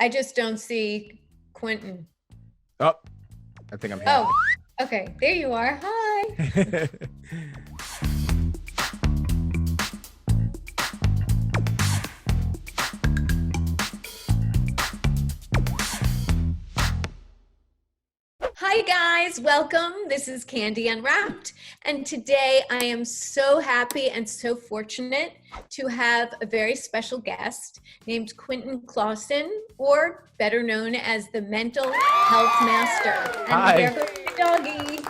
I just don't see Quinton. Oh, I think I'm here. Oh, okay. There you are. Hi. Hi guys, welcome. This is Candy Unwrapped. And today I am so happy and so fortunate to have a very special guest named Quinton Clawson, or better known as the Mental Health Master. And Hi. there goes my doggy.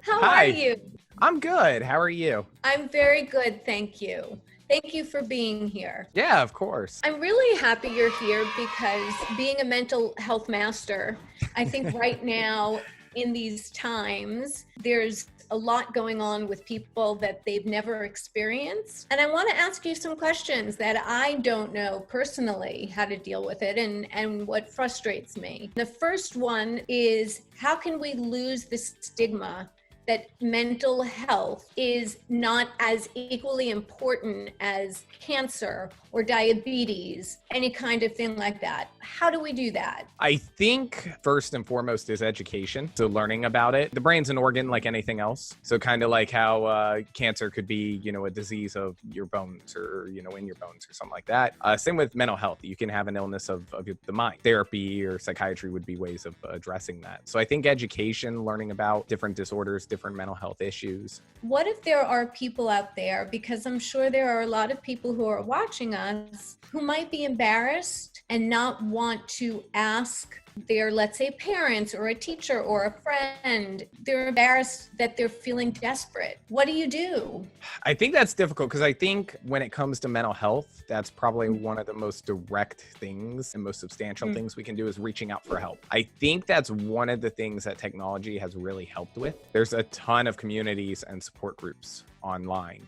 How Hi. are you? I'm good. How are you? I'm very good, thank you. Thank you for being here. Yeah, of course. I'm really happy you're here because being a mental health master, I think right now in these times, there's a lot going on with people that they've never experienced. And I want to ask you some questions that I don't know personally how to deal with it and what frustrates me. The first one is, how can we lose the stigma that mental health is not as equally important as cancer or diabetes, any kind of thing like that? How do we do that? I think first and foremost is education. So learning about it. The brain's an organ like anything else. So kind of like how cancer could be, a disease of your bones or, in your bones or something like that. Same with mental health. You can have an illness of the mind. Therapy or psychiatry would be ways of addressing that. So I think education, learning about different disorders, different mental health issues. What if there are people out there, because I'm sure there are a lot of people who are watching us who might be embarrassed and not want to ask their, let's say, parents or a teacher or a friend. They're embarrassed that they're feeling desperate. What do you do? I think that's difficult because I think when it comes to mental health, that's probably one of the most direct things and most substantial things we can do is reaching out for help. I think that's one of the things that technology has really helped with. There's a ton of communities and support groups online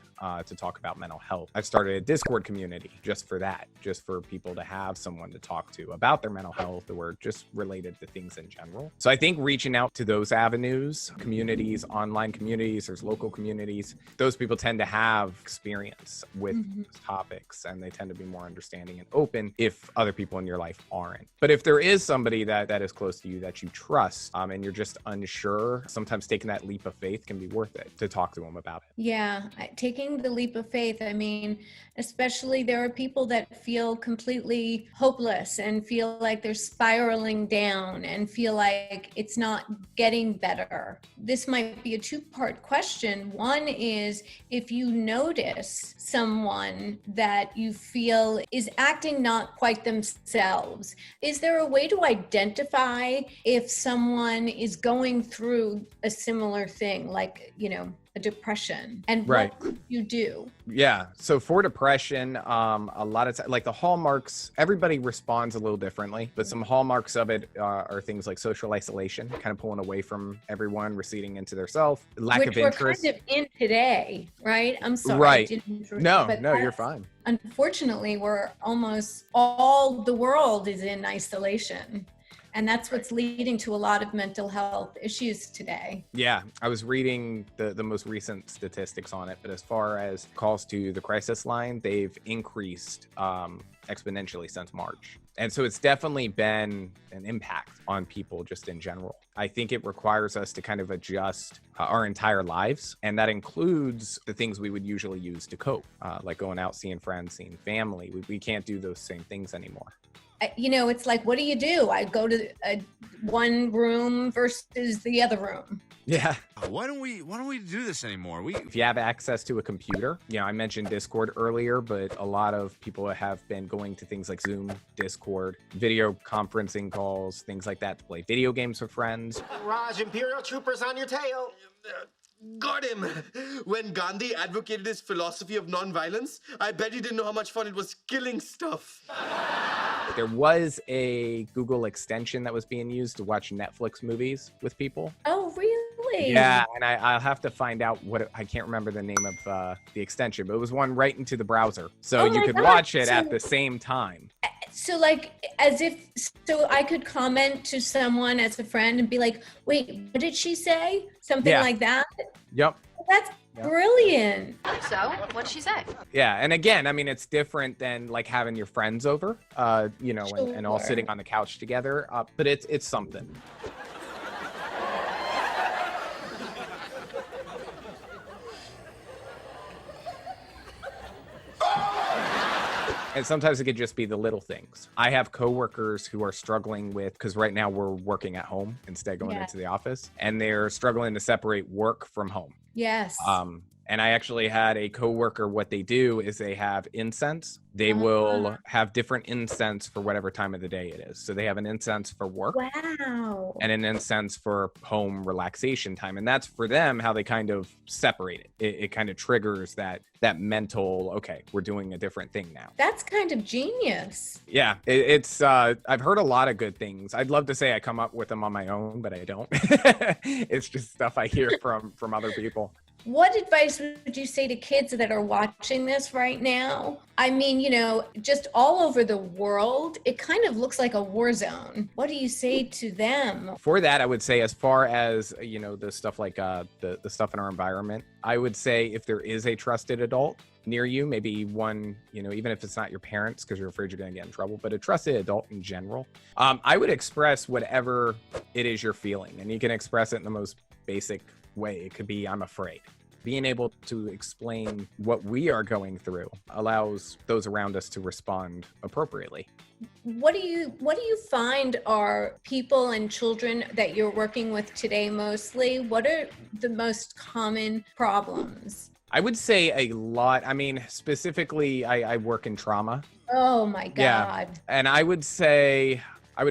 to talk about mental health. I've started a Discord community just for that, just for people to have someone to talk to about their mental health or just related to things in general. So I think reaching out to those avenues, communities, online communities, there's local communities, those people tend to have experience with those topics and they tend to be more understanding and open if other people in your life aren't. But if there is somebody that is close to you that you trust and you're just unsure, sometimes taking that leap of faith can be worth it to talk to them about it. Yeah, taking the leap of faith. I mean, especially there are people that feel completely hopeless and feel like they're spiraling down and feel like it's not getting better. This might be a two-part question. One is, if you notice someone that you feel is acting not quite themselves, is there a way to identify if someone is going through a similar thing, like, a depression, and what could you do? Yeah. So for depression, a lot of like the hallmarks, everybody responds a little differently, but some hallmarks of it are things like social isolation, kind of pulling away from everyone, receding into their self, lack of interest. Which we're kind of in today, right? I'm sorry. Right. No, you're fine. Unfortunately, we're almost all the world is in isolation. And that's what's leading to a lot of mental health issues today. Yeah, I was reading the most recent statistics on it, but as far as calls to the crisis line, they've increased exponentially since March. And so it's definitely been an impact on people just in general. I think it requires us to kind of adjust our entire lives. And that includes the things we would usually use to cope, like going out, seeing friends, seeing family. We can't do those same things anymore. It's like, what do? I go to one room versus the other room. Yeah. Why don't we do this anymore? If you have access to a computer, I mentioned Discord earlier, but a lot of people have been going to things like Zoom, Discord, video conferencing calls, things like that to play video games with friends. Raj, Imperial troopers on your tail. Got him. When Gandhi advocated his philosophy of nonviolence, I bet he didn't know how much fun it was killing stuff. There was a Google extension that was being used to watch Netflix movies with people. Oh, really? Yeah, and I'll have to find out I can't remember the name of the extension, but it was one right into the browser. So you could watch it at the same time. So like, so I could comment to someone as a friend and be like, wait, what did she say? Something like that? Yep. Brilliant. So, what'd she say? Yeah, and again, I mean, it's different than like having your friends over, and all Sure. sitting on the couch together. But it's something. And sometimes it could just be the little things. I have coworkers who are struggling with, because right now we're working at home instead of going into the office, and they're struggling to separate work from home. Yes. And I actually had a coworker, what they do is they have incense. They will have different incense for whatever time of the day it is. So they have an incense for work. Wow. And an incense for home relaxation time. And that's for them how they kind of separate it. It kind of triggers that mental, okay, we're doing a different thing now. That's kind of genius. Yeah, it's I've heard a lot of good things. I'd love to say I come up with them on my own, but I don't. It's just stuff I hear from other people. What advice would you say to kids that are watching this right now? I mean, just all over the world, it kind of looks like a war zone. What do you say to them? For that, I would say as far as, the stuff like the stuff in our environment, I would say if there is a trusted adult near you, maybe one, even if it's not your parents because you're afraid you're going to get in trouble, but a trusted adult in general, I would express whatever it is you're feeling. And you can express it in the most basic way. It could be, I'm afraid. Being able to explain what we are going through allows those around us to respond appropriately. What do you find are people and children that you're working with today mostly? What are the most common problems? I would say a lot. I mean, specifically, I work in trauma. Oh my God. Yeah. And I would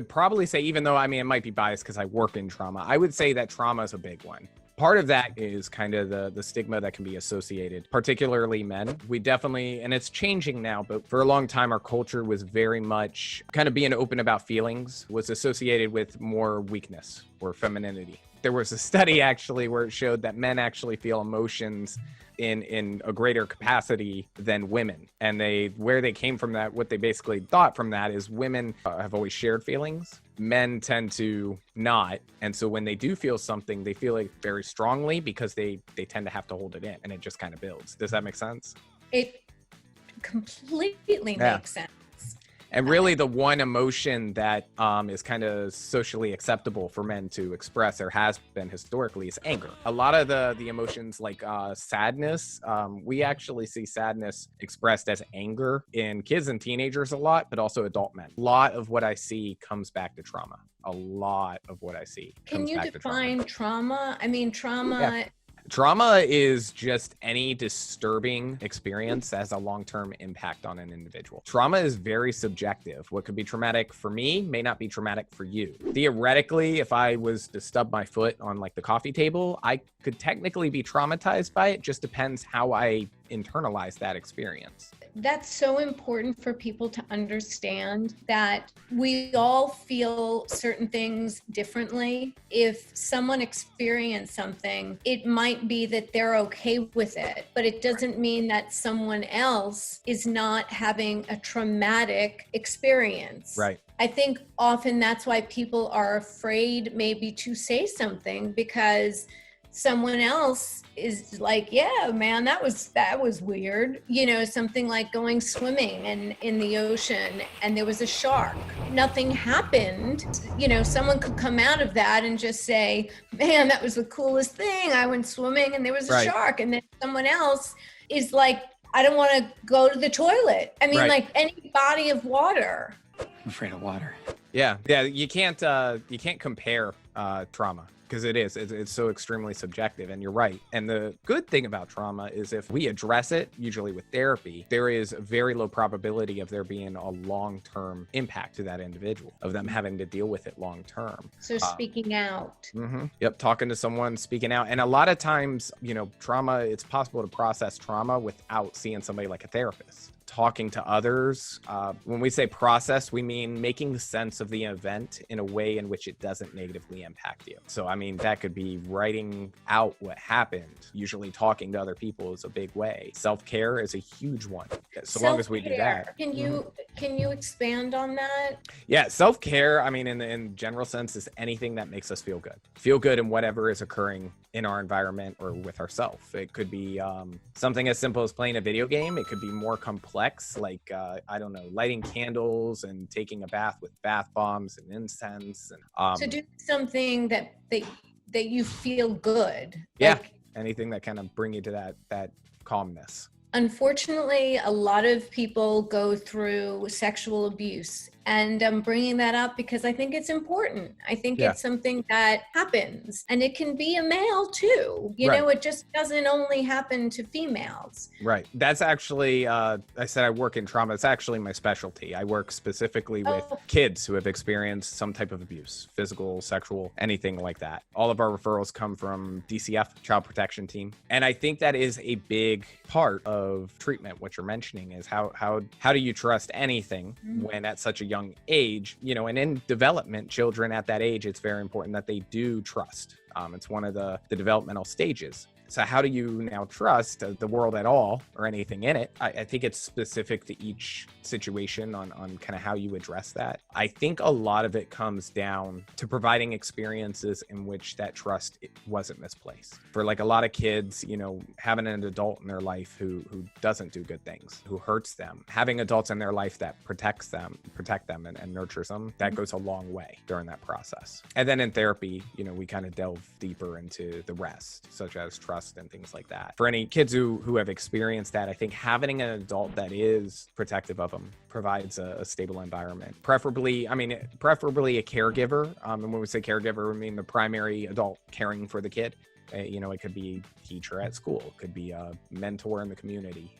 probably say, even though, it might be biased because I work in trauma, I would say that trauma is a big one. Part of that is kind of the stigma that can be associated, particularly men. We definitely, and it's changing now, but for a long time, our culture was very much kind of being open about feelings was associated with more weakness or femininity. There was a study actually where it showed that men actually feel emotions in a greater capacity than women. And where they came from that, what they basically thought from that is women have always shared feelings. Men tend to not. And so when they do feel something, they feel it very strongly because they tend to have to hold it in and it just kind of builds. Does that make sense? It completely makes sense. And really the one emotion that is kind of socially acceptable for men to express or has been historically is anger. A lot of the emotions like sadness, we actually see sadness expressed as anger in kids and teenagers a lot, but also adult men. A lot of what I see comes back to trauma. A lot of what I see comes back to trauma. Can you define trauma? I mean, trauma... Yeah. Trauma is just any disturbing experience that has a long-term impact on an individual. Trauma is very subjective. What could be traumatic for me may not be traumatic for you. Theoretically, if I was to stub my foot on like the coffee table, I could technically be traumatized by it. Just depends how I internalize that experience. That's so important for people to understand that we all feel certain things differently. If someone experienced something, it might be that they're okay with it, but it doesn't mean that someone else is not having a traumatic experience. Right. I think often that's why people are afraid maybe to say something because someone else is like, yeah, man, that was weird. Something like going swimming and in the ocean and there was a shark. Nothing happened. Someone could come out of that and just say, man, that was the coolest thing. I went swimming and there was a shark. And then someone else is like, I don't want to go to the toilet. I mean, like any body of water. I'm afraid of water. Yeah. You can't compare trauma. Because it's so extremely subjective, and you're right. And the good thing about trauma is if we address it, usually with therapy, there is a very low probability of there being a long-term impact to that individual, of them having to deal with it long-term. So speaking out. Mm-hmm. Yep, talking to someone, speaking out. And a lot of times, trauma, it's possible to process trauma without seeing somebody like a therapist. Talking to others. When we say process, we mean making sense of the event in a way in which it doesn't negatively impact you. So, that could be writing out what happened. Usually talking to other people is a big way. Self-care is a huge one. So long as we do that. Can you Can you expand on that? Yeah, self-care, I mean, in the general sense, is anything that makes us feel good. Feel good in whatever is occurring in our environment or with ourselves. It could be something as simple as playing a video game. It could be more complex, like, I don't know, lighting candles and taking a bath with bath bombs and incense. And To do something that you feel good. Yeah, Like, anything that kind of bring you to that calmness. unfortunately, a lot of people go through sexual abuse, and I'm bringing that up because I think it's important. I think Yeah. it's something that happens, and it can be a male too. You Right. know, it just doesn't only happen to females. Right. That's actually, I said I work in trauma. It's actually my specialty. I work specifically with Oh. kids who have experienced some type of abuse, physical, sexual, anything like that. All of our referrals come from DCF, Child Protection Team. And I think that is a big part of treatment. What you're mentioning is how do you trust anything when at such a young age, you know, and in development, children at that age, it's very important that they do trust. It's one of the developmental stages. So how do you now trust the world at all or anything in it? I think it's specific to each situation on kind of how you address that. I think a lot of it comes down to providing experiences in which that trust wasn't misplaced. For like a lot of kids, you know, having an adult in their life who doesn't do good things, who hurts them, having adults in their life that protect them and nurtures them, that goes a long way during that process. And then in therapy, you know, we kind of delve deeper into the rest, such as trust and things like that. For any kids who have experienced that, I think having an adult that is protective of them provides a stable environment. Preferably a caregiver. And when we say caregiver, we mean the primary adult caring for the kid. You know, it could be a teacher at school, it could be a mentor in the community,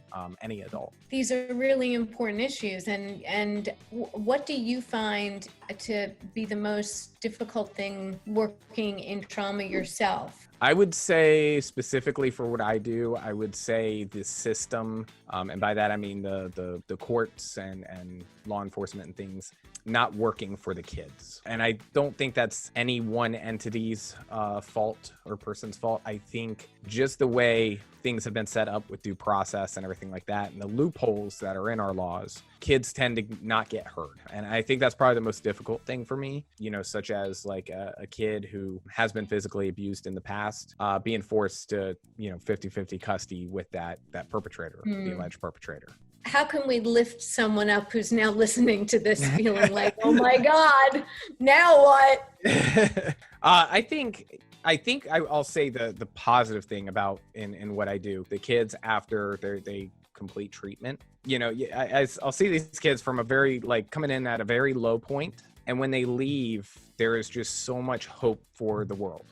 any adult. These are really important issues. And what do you find to be the most difficult thing working in trauma yourself? I would say specifically for what I do, I would say the system, and by that I mean the courts and law enforcement and things, not working for the kids. And I don't think that's any one entity's fault or person's fault. I think just the way things have been set up with due process and everything like that, and the loopholes that are in our laws, kids tend to not get heard. And I think that's probably the most difficult thing for me, you know, such as like a kid who has been physically abused in the past, being forced to, you know, 50-50 custody with that perpetrator, the alleged perpetrator. How can we lift someone up who's now listening to this feeling like, oh my God, now what? I think I'll say the positive thing about in what I do. The kids after they complete treatment, you know, I'll see these kids from a very coming in at a very low point, and when they leave, there is just so much hope for the world.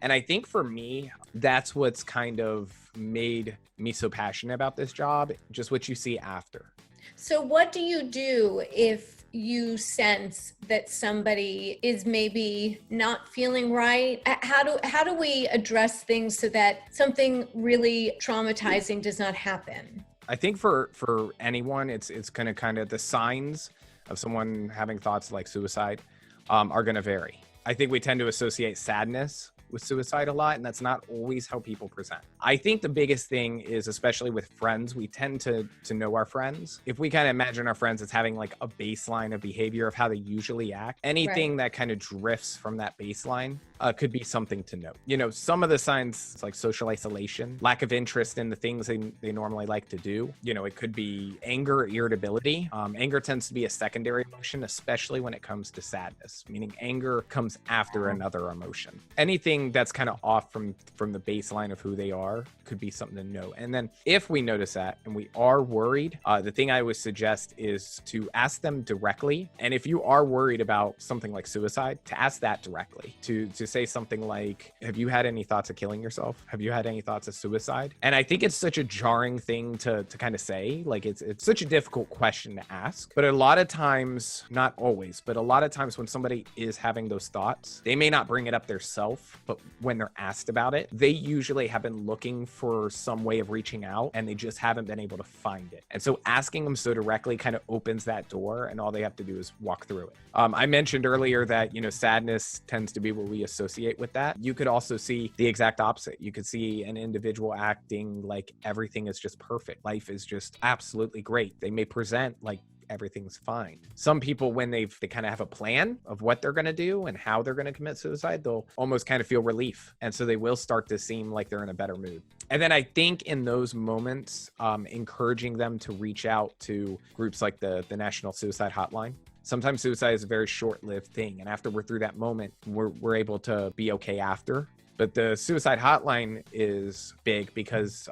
And I think for me, that's what's kind of made me so passionate about this job, just what you see after. So what do you do if you sense that somebody is maybe not feeling right? How do we address things so that something really traumatizing does not happen? I think for anyone, it's going to kind of, the signs of someone having thoughts like suicide are going to vary. I think we tend to associate sadness with suicide a lot, and that's not always how people present. I think the biggest thing is, especially with friends, we tend to know our friends. If we kind of imagine our friends as having like a baseline of behavior of how they usually act, anything that kind of drifts from that baseline could be something to note. You know, some of the signs like social isolation, lack of interest in the things they normally like to do. You know, it could be anger, irritability. Anger tends to be a secondary emotion, especially when it comes to sadness, meaning anger comes after another emotion. Anything that's kind of off from the baseline of who they are could be something to note. And then if we notice that and we are worried, the thing I would suggest is to ask them directly. And if you are worried about something like suicide, to ask that directly, to say something like, have you had any thoughts of killing yourself? Have you had any thoughts of suicide? And I think it's such a jarring thing to kind of say, like it's such a difficult question to ask, but a lot of times, not always, but a lot of times when somebody is having those thoughts, they may not bring it up themselves, but when they're asked about it, they usually have been looking for some way of reaching out and they just haven't been able to find it. And so asking them so directly kind of opens that door, and all they have to do is walk through it. I mentioned earlier that, you know, sadness tends to be what we associate with that. You could also see the exact opposite. You could see an individual acting like everything is just perfect. Life is just absolutely great. They may present like everything's fine. Some people, when they kind of have a plan of what they're going to do and how they're going to commit suicide, they'll almost kind of feel relief. And so they will start to seem like they're in a better mood. And then I think in those moments, encouraging them to reach out to groups like the National Suicide Hotline. Sometimes suicide is a very short-lived thing. And after we're through that moment, we're able to be okay after. But the suicide hotline is big because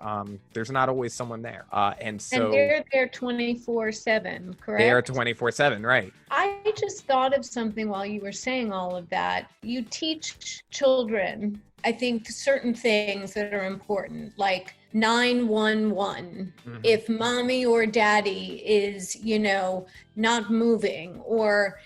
there's not always someone there. And they're there 24/7, correct? They are 24/7, right. I just thought of something while you were saying all of that. You teach children, I think, certain things that are important, like 911. Mm-hmm. If mommy or daddy is, not moving, or,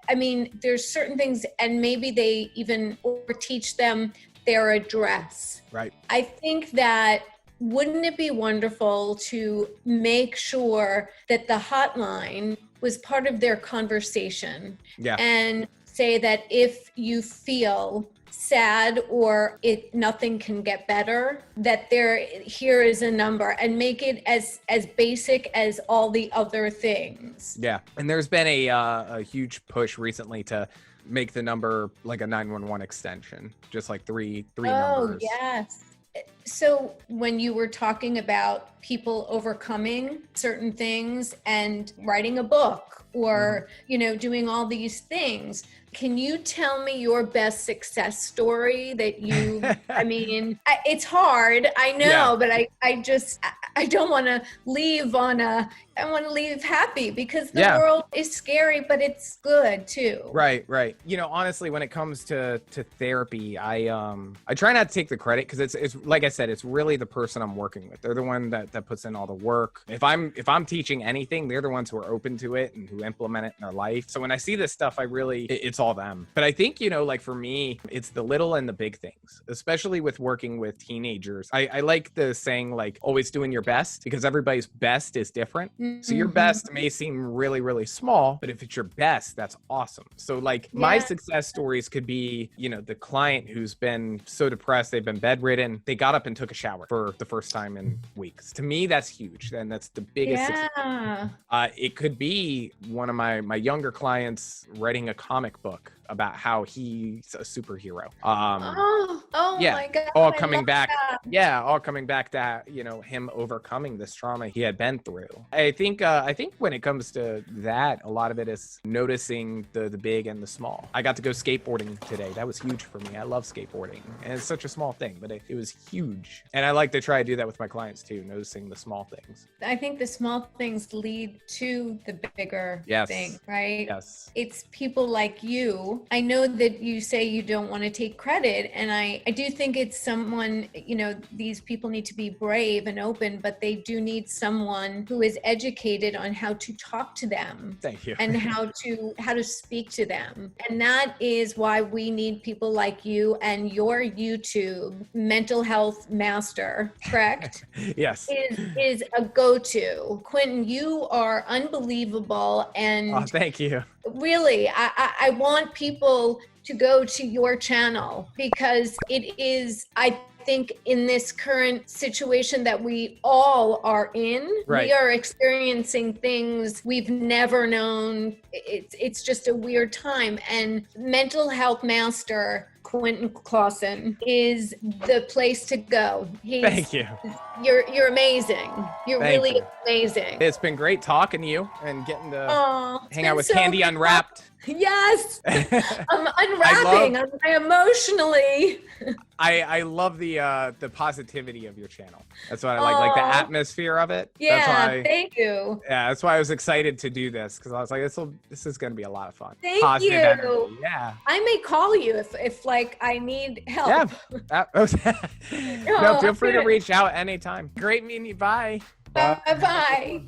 I mean, there's certain things, and maybe they even or teach them their address. Right. I think that wouldn't it be wonderful to make sure that the hotline was part of their conversation? Yeah. And say that if you feel sad or nothing can get better, that here is a number, and make it as basic as all the other things. Yeah. And there's been a huge push recently to make the number like a 911 extension, just like three numbers. Oh, yes. So when you were talking about people overcoming certain things and writing a book or, doing all these things, can you tell me your best success story that you, I mean, it's hard, I know, but I don't want to leave I want to leave happy, because the world is scary, but it's good too. Right. Honestly, when it comes to therapy, I try not to take the credit, because it's like I said, it's really the person I'm working with. They're the one that puts in all the work. If I'm teaching anything, they're the ones who are open to it and who implement it in their life. So when I see this stuff, it's all them. But I think, like for me, it's the little and the big things, especially with working with teenagers. I like the saying, like, always doing your best, because everybody's best is different. So your best may seem really, really small, but if it's your best, that's awesome. So like my success stories could be, the client who's been so depressed, they've been bedridden, they got up and took a shower for the first time in weeks. To me, that's huge. And that's the biggest success. It could be one of my younger clients writing a comic book about how he's a superhero. My God. All coming back. That. Yeah. All coming back to, him overcoming this trauma he had been through. I think when it comes to that, a lot of it is noticing the big and the small. I got to go skateboarding today. That was huge for me. I love skateboarding, and it's such a small thing, but it was huge. And I like to try to do that with my clients too, noticing the small things. I think the small things lead to the bigger thing, right? Yes. It's people like you. I know that you say you don't want to take credit, and I do think it's someone, these people need to be brave and open, but they do need someone who is educated on how to talk to them. Thank you. And how to speak to them. And that is why we need people like you and your YouTube Mental Health Master, correct? Yes. Is a go-to. Quinton, you are unbelievable, and thank you. Really, I want people to go to your channel, because it is, I think, in this current situation that we all are in, we are experiencing things we've never known. It's just a weird time. And Mental Health Master Quinton Clawson is the place to go. Thank you. You're amazing. You're really amazing. It's been great talking to you and getting to hang out with Candy Unwrapped. Yes. I'm unwrapping. I emotionally. I love the positivity of your channel. That's what I like the atmosphere of it. Yeah, thank you. Yeah, that's why I was excited to do this, because I was like, this is going to be a lot of fun. Thank Positive you. Energy. Yeah. I may call you if like I need help. Yeah. No, feel free to reach out anytime. Great meeting you. Bye. Bye.